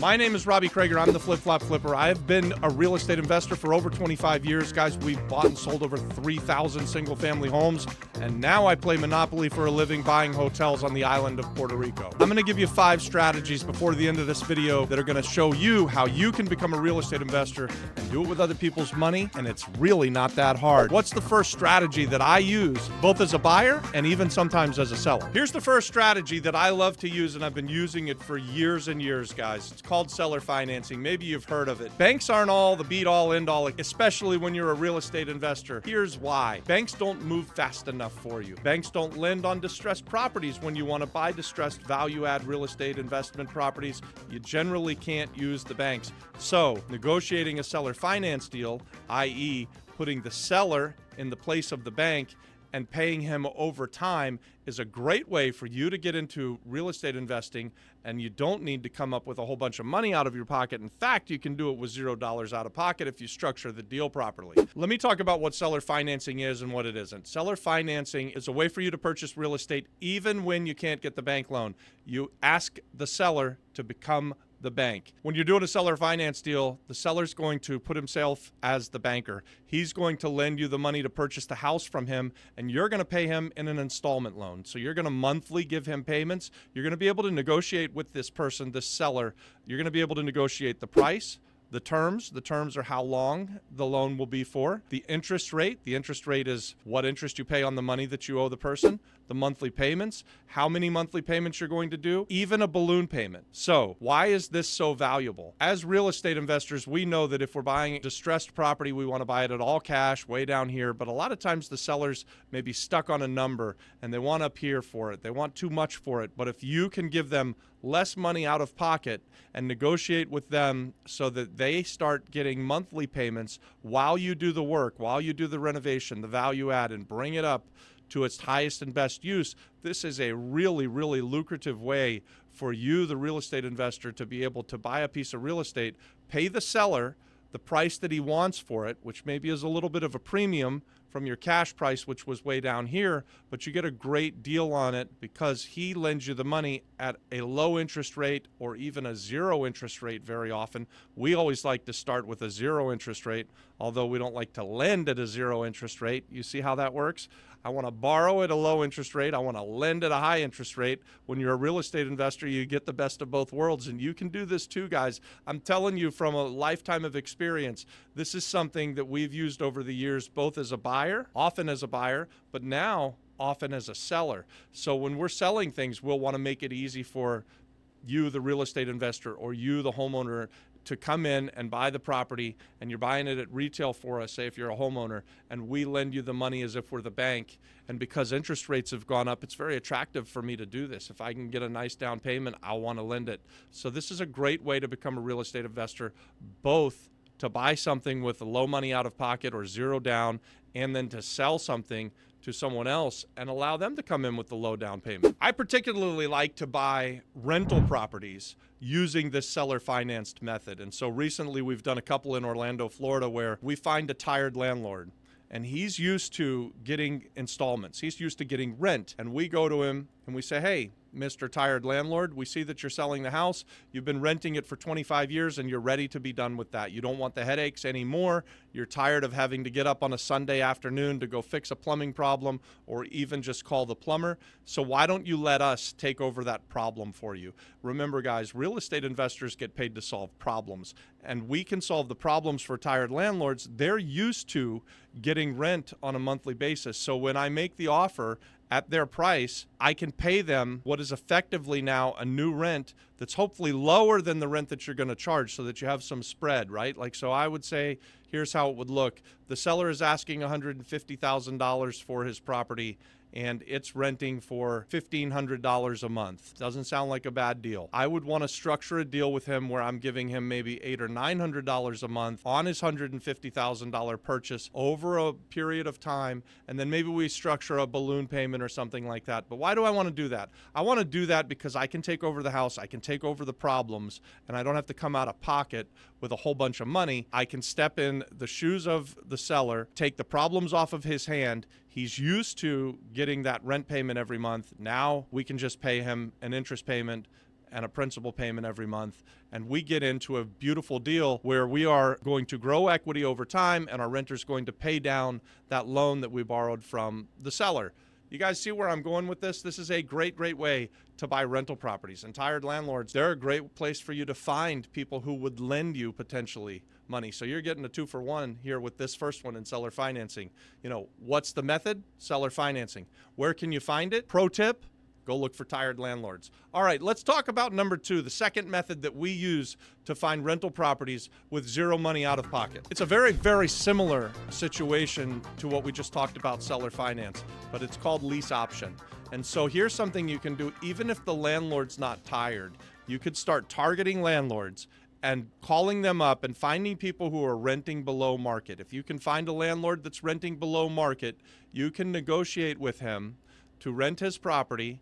My name is Robbie Krager. I'm the Flip Flop Flipper. I have been a real estate investor for over 25 years, guys. We've bought and sold over 3,000 single-family homes, and now I play Monopoly for a living, buying hotels on the island of Puerto Rico. I'm going to give you 5 strategies before the end of this video that are going to show you how you can become a real estate investor and do it with other people's money, and it's really not that hard. What's the first strategy that I use, both as a buyer and even sometimes as a seller? Here's the first strategy that I love to use, and I've been using it for years and years, guys. It's called seller financing. Maybe you've heard of it. Banks aren't all the be-all, end-all, especially when you're a real estate investor. Here's why. Banks don't move fast enough for you. Banks don't lend on distressed properties when you want to buy distressed value-add real estate investment properties. You generally can't use the banks. So, negotiating a seller finance deal, i.e., putting the seller in the place of the bank and paying him over time, is a great way for you to get into real estate investing, and you don't need to come up with a whole bunch of money out of your pocket. In fact, you can do it with $0 out of pocket if you structure the deal properly. Let me talk about what seller financing is and what it isn't. Seller financing is a way for you to purchase real estate even when you can't get the bank loan. You ask the seller to become the bank. When you're doing a seller finance deal, the seller's going to put himself as the banker. He's going to lend you the money to purchase the house from him, and you're going to pay him in an installment loan. So you're going to monthly give him payments. You're going to be able to negotiate with this person, this seller. You're going to be able to negotiate the price, the terms are how long the loan will be for. The interest rate is what interest you pay on the money that you owe the person. The monthly payments, how many monthly payments you're going to do, even a balloon payment. So why is this so valuable? As real estate investors, we know that if we're buying distressed property, we want to buy it at all cash, way down here. But a lot of times the sellers may be stuck on a number and they want up here for it. They want too much for it. But if you can give them less money out of pocket and negotiate with them so that they start getting monthly payments while you do the work, while you do the renovation, the value add, and bring it up to its highest and best use, this is a really, really lucrative way for you, the real estate investor, to be able to buy a piece of real estate, pay the seller the price that he wants for it, which maybe is a little bit of a premium from your cash price, which was way down here, but you get a great deal on it because he lends you the money at a low interest rate or even a 0 interest rate very often. We always like to start with a 0 interest rate, although we don't like to lend at a 0 interest rate. You see how that works? I want to borrow at a low interest rate. I want to lend at a high interest rate. When you're a real estate investor, you get the best of both worlds, and you can do this too, guys. I'm telling you from a lifetime of experience, this is something that we've used over the years, both as a buyer, often as a buyer, but now often as a seller. So when we're selling things, we'll want to make it easy for you, the real estate investor, or you, the homeowner, to come in and buy the property, and you're buying it at retail for us, say if you're a homeowner, and we lend you the money as if we're the bank. And because interest rates have gone up, it's very attractive for me to do this. If I can get a nice down payment, I'll want to lend it. So this is a great way to become a real estate investor, both to buy something with low money out of pocket or 0 down, and then to sell something to someone else and allow them to come in with the low down payment. I particularly like to buy rental properties using this seller financed method. And so recently we've done a couple in Orlando, Florida, where we find a tired landlord and he's used to getting installments. He's used to getting rent. And we go to him and we say, hey, Mr. Tired Landlord, we see that you're selling the house. You've been renting it for 25 years and you're ready to be done with that. You don't want the headaches anymore. You're tired of having to get up on a Sunday afternoon to go fix a plumbing problem or even just call the plumber. So why don't you let us take over that problem for you? Remember, guys, real estate investors get paid to solve problems, and we can solve the problems for tired landlords. They're used to getting rent on a monthly basis. So when I make the offer at their price, I can pay them what is effectively now a new rent that's hopefully lower than the rent that you're going to charge, so that you have some spread, right? Like, so I would say, here's how it would look. The seller is asking $150,000 for his property, and it's renting for $1,500 a month. Doesn't sound like a bad deal. I would want to structure a deal with him where I'm giving him maybe $800 or $900 a month on his $150,000 purchase over a period of time, and then maybe we structure a balloon payment or something like that. But why do I want to do that? I want to do that because I can take over the house, I can take over the problems, and I don't have to come out of pocket with a whole bunch of money. I can step in the shoes of the seller, take the problems off of his hand. He's used to getting that rent payment every month. Now we can just pay him an interest payment and a principal payment every month. And we get into a beautiful deal where we are going to grow equity over time, and our renter's going to pay down that loan that we borrowed from the seller. You guys see where I'm going with this? This is a great way to buy rental properties. And tired landlords, they're a great place for you to find people who would lend you potentially money. So you're getting a 2-for-1 here with this first one in seller financing. What's the method? Seller financing. Where can you find it? Pro tip, go look for tired landlords. All right, let's talk about number 2, the second method that we use to find rental properties with zero money out of pocket. It's a very similar situation to what we just talked about, seller finance, but it's called lease option. And so here's something you can do even if the landlord's not tired. You could start targeting landlords and calling them up and finding people who are renting below market. If you can find a landlord that's renting below market, you can negotiate with him to rent his property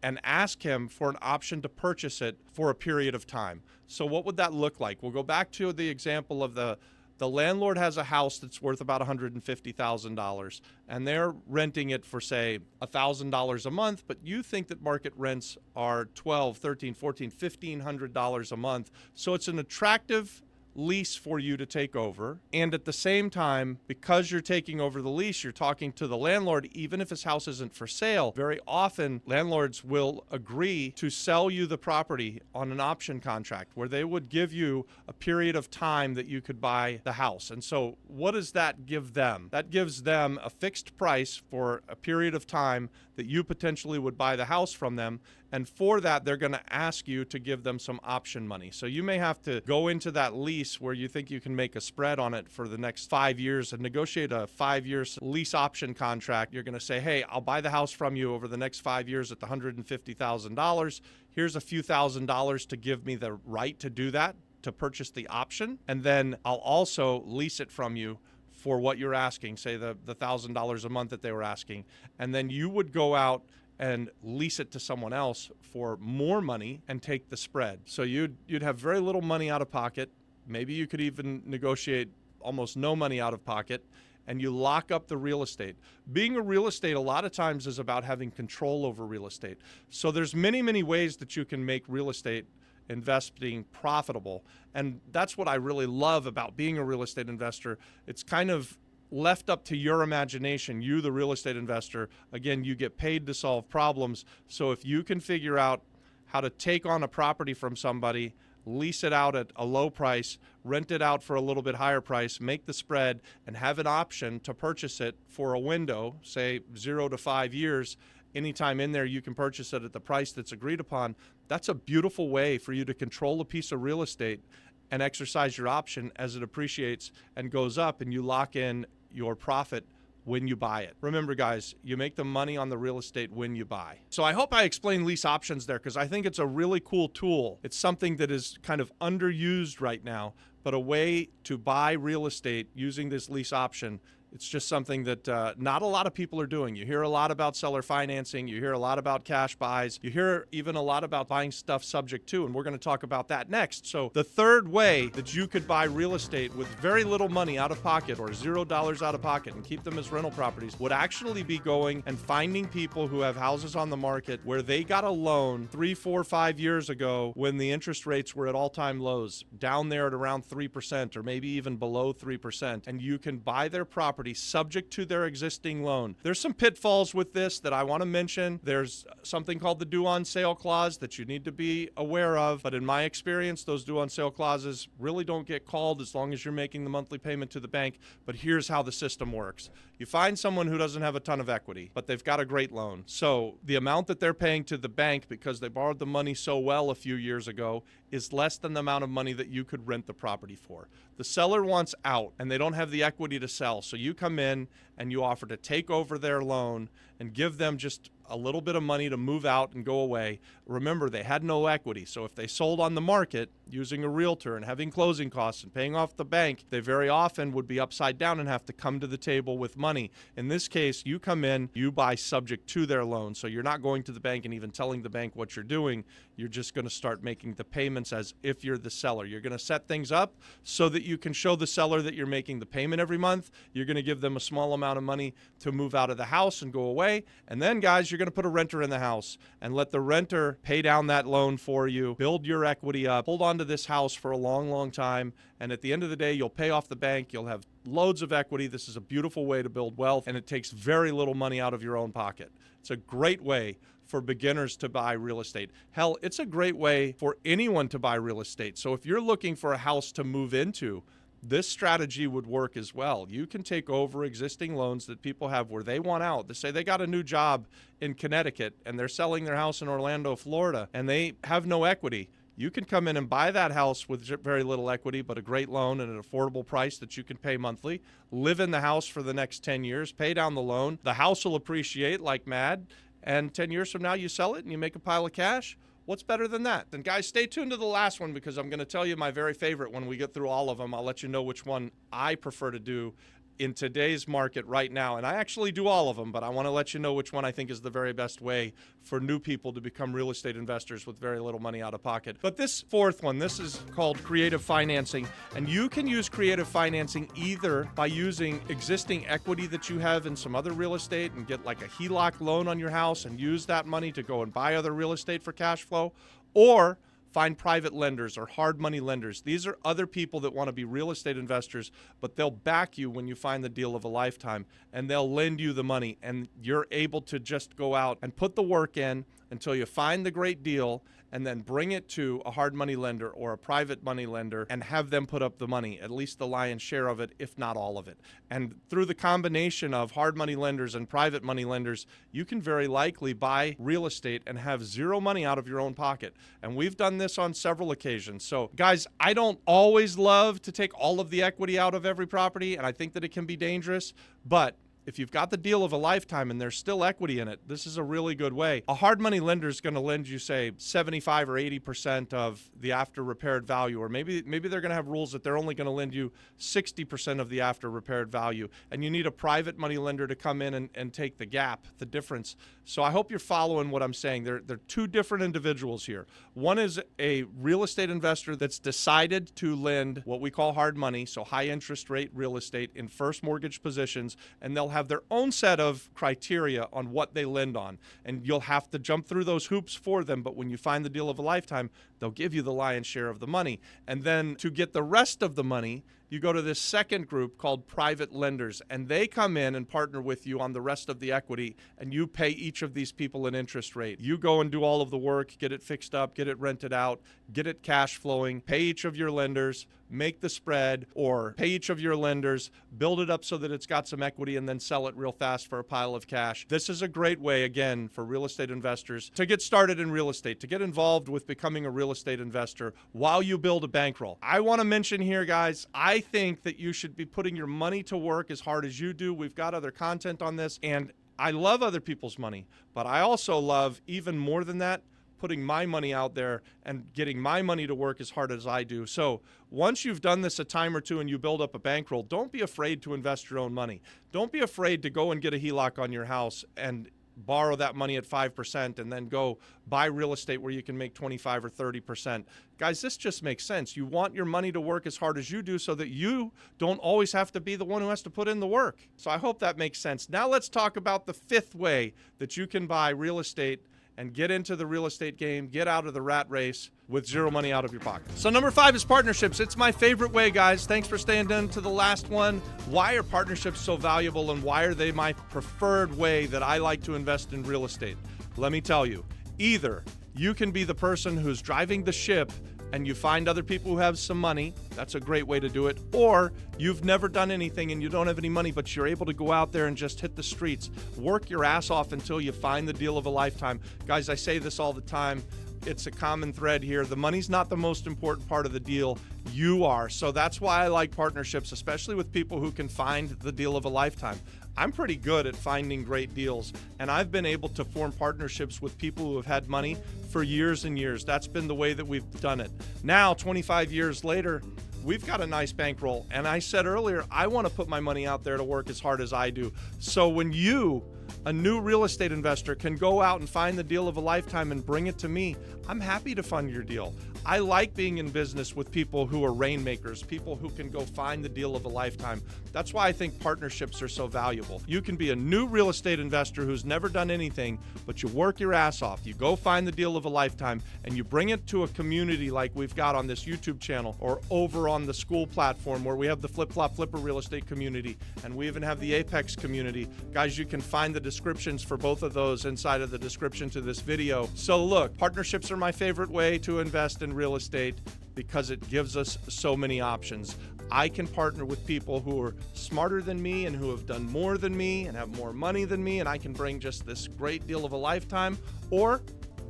and ask him for an option to purchase it for a period of time. So what would that look like? We'll go back to the example of the landlord has a house that's worth about $150,000, and they're renting it for, say, $1,000 a month, but you think that market rents are $1,200, $1,300, $1,400, $1,500 a month. So it's an attractive lease for you to take over. And at the same time, because you're taking over the lease, you're talking to the landlord, even if his house isn't for sale. Very often, landlords will agree to sell you the property on an option contract where they would give you a period of time that you could buy the house. And so what does that give them? That gives them a fixed price for a period of time that you potentially would buy the house from them. And for that, they're going to ask you to give them some option money. So you may have to go into that lease where you think you can make a spread on it for the next 5 years and negotiate a 5-year lease option contract. You're going to say, hey, I'll buy the house from you over the next 5 years at the $150,000. Here's a few $1,000s to give me the right to do that, to purchase the option. And then I'll also lease it from you for what you're asking, say the $1,000 a month that they were asking. And then you would go out and lease it to someone else for more money and take the spread. So you'd have very little money out of pocket. Maybe you could even negotiate almost no money out of pocket, and you lock up the real estate. Being a real estate a lot of times is about having control over real estate. So there's many ways that you can make real estate investing profitable. And that's what I really love about being a real estate investor. It's kind of left up to your imagination, you, the real estate investor. Again, you get paid to solve problems. So if you can figure out how to take on a property from somebody, lease it out at a low price, rent it out for a little bit higher price, make the spread, and have an option to purchase it for a window, say 0 to 5 years, anytime in there you can purchase it at the price that's agreed upon. That's a beautiful way for you to control a piece of real estate and exercise your option as it appreciates and goes up, and you lock in your profit when you buy it. Remember, guys, you make the money on the real estate when you buy. So I hope I explained lease options there, because I think it's a really cool tool. It's something that is kind of underused right now, but a way to buy real estate using this lease option. It's just something that not a lot of people are doing. You hear a lot about seller financing. You hear a lot about cash buys. You hear even a lot about buying stuff subject to, and we're going to talk about that next. So the third way that you could buy real estate with very little money out of pocket or $0 out of pocket and keep them as rental properties would actually be going and finding people who have houses on the market where they got a loan 3, 4, 5 years ago when the interest rates were at all-time lows, down there at around 3% or maybe even below 3%, and you can buy their property subject to their existing loan. There's some pitfalls with this that I want to mention. There's something called the due on sale clause that you need to be aware of, but in my experience, those due on sale clauses really don't get called as long as you're making the monthly payment to the bank. But here's how the system works. You find someone who doesn't have a ton of equity, but they've got a great loan. So the amount that they're paying to the bank because they borrowed the money so well a few years ago is less than the amount of money that you could rent the property for. The seller wants out and they don't have the equity to sell. So you come in and you offer to take over their loan and give them just a little bit of money to move out and go away. Remember, they had no equity. So if they sold on the market using a realtor and having closing costs and paying off the bank, they very often would be upside down and have to come to the table with money. In this case, you come in, you buy subject to their loan. So you're not going to the bank and even telling the bank what you're doing. You're just going to start making the payments as if you're the seller. You're going to set things up so that you can show the seller that you're making the payment every month. You're going to give them a small amount of money to move out of the house and go away. And then, guys, you're going to put a renter in the house and let the renter pay down that loan for you, build your equity up, hold on to this house for a long, long time. And at the end of the day, you'll pay off the bank. You'll have loads of equity. This is a beautiful way to build wealth, and it takes very little money out of your own pocket. It's a great way for beginners to buy real estate. Hell, it's a great way for anyone to buy real estate. So if you're looking for a house to move into, this strategy would work as well. You can take over existing loans that people have where they want out. They say they got a new job in Connecticut and they're selling their house in Orlando, Florida, and they have no equity. You can come in and buy that house with very little equity, but a great loan at an affordable price that you can pay monthly, live in the house for the next 10 years, pay down the loan. The house will appreciate like mad, and 10 years from now you sell it and you make a pile of cash. What's better than that? And guys, stay tuned to the last one because I'm going to tell you my very favorite when we get through all of them. I'll let you know which one I prefer to do in today's market right now. And I actually do all of them, but I want to let you know which one I think is the very best way for new people to become real estate investors with very little money out of pocket. But this fourth one, this is called creative financing. And you can use creative financing either by using existing equity that you have in some other real estate and get like a HELOC loan on your house and use that money to go and buy other real estate for cash flow, or find private lenders or hard money lenders. These are other people that want to be real estate investors, but they'll back you when you find the deal of a lifetime, and they'll lend you the money, and you're able to just go out and put the work in until you find the great deal and then bring it to a hard money lender or a private money lender and have them put up the money, at least the lion's share of it, if not all of it. And through the combination of hard money lenders and private money lenders, you can very likely buy real estate and have zero money out of your own pocket. And we've done this on several occasions. So guys, I don't always love to take all of the equity out of every property, and I think that it can be dangerous, but if you've got the deal of a lifetime and there's still equity in it, this is a really good way. A hard money lender is going to lend you, say, 75 or 80% of the after repaired value, or maybe they're going to have rules that they're only going to lend you 60% of the after repaired value, and you need a private money lender to come in and take the gap, the difference. So I hope you're following what I'm saying. They're two different individuals here. One is a real estate investor that's decided to lend what we call hard money, so high interest rate real estate in first mortgage positions, and they'll have their own set of criteria on what they lend on, and you'll have to jump through those hoops for them. But when you find the deal of a lifetime, they'll give you the lion's share of the money. And then to get the rest of the money, you go to this second group called private lenders, and they come in and partner with you on the rest of the equity, and you pay each of these people an interest rate. You go and do all of the work, get it fixed up, get it rented out, get it cash flowing, pay each of your lenders, make the spread, or pay each of your lenders, build it up so that it's got some equity, and then sell it real fast for a pile of cash. This is a great way, again, for real estate investors to get started in real estate, to get involved with becoming a real estate investor while you build a bankroll. I want to mention here, guys, I think that you should be putting your money to work as hard as you do. We've got other content on this, and I love other people's money, but I also love, even more than that, putting my money out there and getting my money to work as hard as I do. So once you've done this a time or two and you build up a bankroll, don't be afraid to invest your own money. Don't be afraid to go and get a HELOC on your house and borrow that money at 5% and then go buy real estate where you can make 25 or 30%. Guys, this just makes sense. You want your money to work as hard as you do so that you don't always have to be the one who has to put in the work. So I hope that makes sense. Now let's talk about the fifth way that you can buy real estate and get into the real estate game, get out of the rat race with zero money out of your pocket. So number 5 is partnerships. It's my favorite way, guys. Thanks for staying down to the last one. Why are partnerships so valuable, and why are they my preferred way that I like to invest in real estate? Let me tell you. Either you can be the person who's driving the ship and you find other people who have some money. That's a great way to do it. Or you've never done anything and you don't have any money, but you're able to go out there and just hit the streets. Work your ass off until you find the deal of a lifetime. Guys, I say this all the time. It's a common thread here. The money's not the most important part of the deal. You are. So that's why I like partnerships, especially with people who can find the deal of a lifetime. I'm pretty good at finding great deals, and I've been able to form partnerships with people who have had money for years and years. That's been the way that we've done it. Now, 25 years later, we've got a nice bankroll, and I said earlier, I want to put my money out there to work as hard as I do. So when you a new real estate investor can go out and find the deal of a lifetime and bring it to me, I'm happy to fund your deal. I like being in business with people who are rainmakers, people who can go find the deal of a lifetime. That's why I think partnerships are so valuable. You can be a new real estate investor who's never done anything, but you work your ass off. You go find the deal of a lifetime and you bring it to a community like we've got on this YouTube channel or over on the school platform where we have the Flip Flop Flipper real estate community and we even have the Apex community. Guys, you can find the descriptions for both of those inside of the description to this video. So look, partnerships are my favorite way to invest in real estate because it gives us so many options. I can partner with people who are smarter than me and who have done more than me and have more money than me, and I can bring just this great deal of a lifetime. Or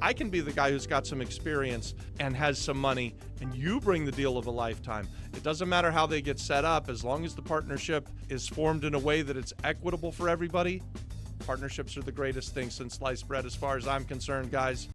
I can be the guy who's got some experience and has some money, and you bring the deal of a lifetime. It doesn't matter how they get set up, as long as the partnership is formed in a way that it's equitable for everybody. Partnerships are the greatest thing since sliced bread as far as I'm concerned, guys.